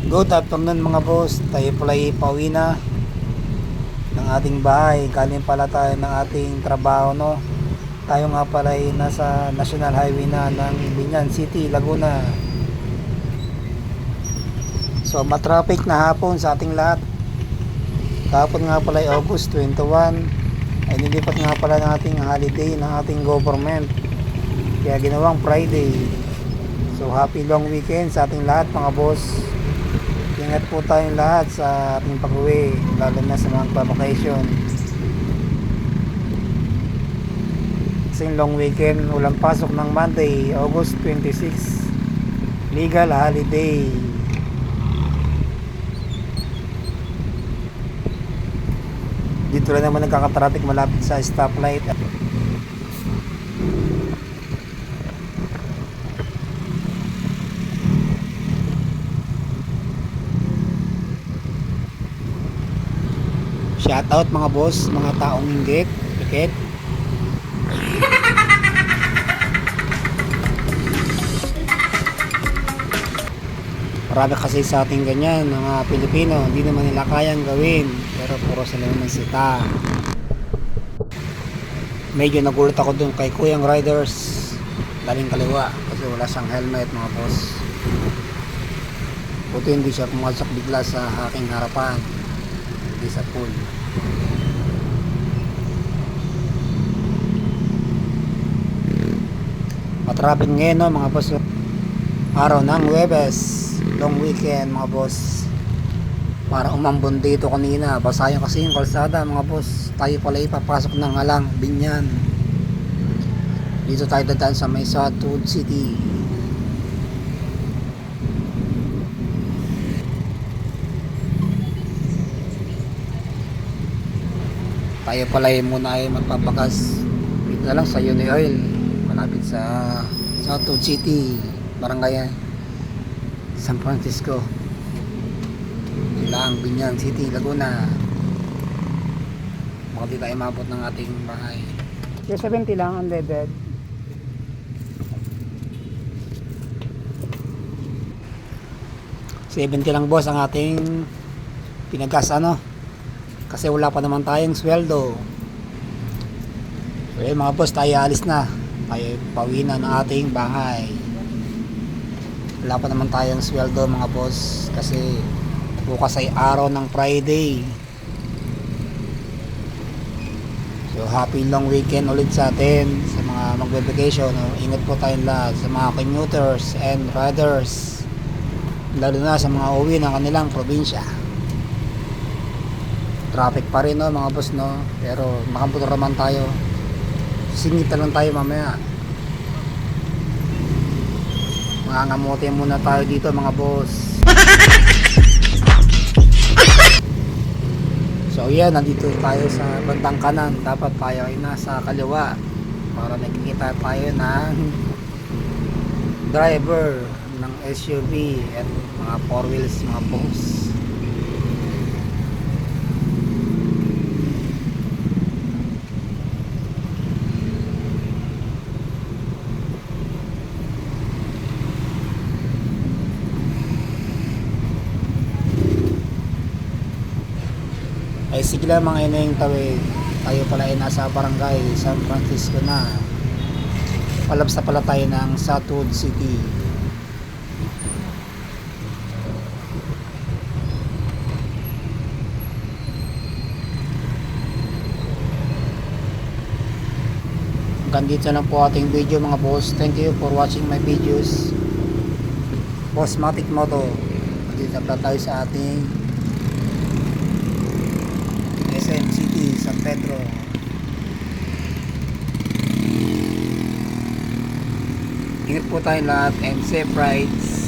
Good afternoon mga boss. Tayo pala pauwi na ng ating bahay. Galing pala tayo ng ating trabaho, no. Tayo nga pala ay nasa National Highway na ng Binyan City, Laguna. So matraffic na hapon sa ating lahat. Kahapon nga pala ay August 21. Ay nilipat nga pala ng ating holiday ng ating government. Kaya ginawang Friday. So happy long weekend sa ating lahat mga boss. Ingat po tayong lahat sa ating pag-uwi, lalo na sa mga vacation. Kasi long weekend, walang pasok ng Monday, August 26. Legal holiday. Dito rin naman nagkakatraffic malapit sa stoplight. Shout out mga boss, mga taong inggit, pikit. Marami kasi sa ating ganyan, mga Pilipino, hindi naman nila kayang gawin, pero puro sila naman sita. Medyo nagulat ako dun kay Kuyang Riders, daling kaliwa, kasi wala siyang helmet mga boss. Buti hindi siya pumasok bigla sa aking harapan, hindi sa pool. Matraffic ngayon, no, mga boss. Araw ng Huwebes, long weekend mga boss. Para umambon dito kanina, basayan kasi yung kalsada mga boss. Tayo pala ipapasok ng Halang, Binyan. Dito tayo dadaan sa may Southwood City. Tayo pala muna ay magpapakas dito na lang sa Uni Oil, malapit sa Southwood City, Barangay San Francisco, Ilang, Binyan City, Laguna. Baka di tayo mabot ng ating bahay. Yung 70 lang unleaded. $70 lang boss ang ating pinagas, ano, kasi wala pa naman tayong sweldo. So yun mga boss, tayo alis na, tayo pauwi na ng ating bahay. Wala pa naman tayong sweldo mga boss, kasi bukas ay araw ng Friday. So happy long weekend ulit sa atin, sa mga magbe-vacation. Ingat po tayong lahat, sa mga commuters and riders, lalo na sa mga uwi ng kanilang probinsya. Traffic pa rin, no, mga boss, no, pero makamotor naman tayo. Singita lang tayo mamaya. Mangangamote muna tayo dito mga boss. So yan, nandito tayo sa bandang kanan. Dapat tayo ay nasa kaliwa para nakikita tayo ng driver ng SUV at mga 4 wheels mga boss. Ay sige lang mga ineng tawid, tayo pala ay nasa barangay San Francisco na. Palabas na pala tayo ng Southwood City. Hanggang dito lang po ating video mga boss. Thank you for watching my videos. Bossmatic Moto. Dito na tayo sa ating SM City, San Pedro. Ingat po tayong lahat and safe rides.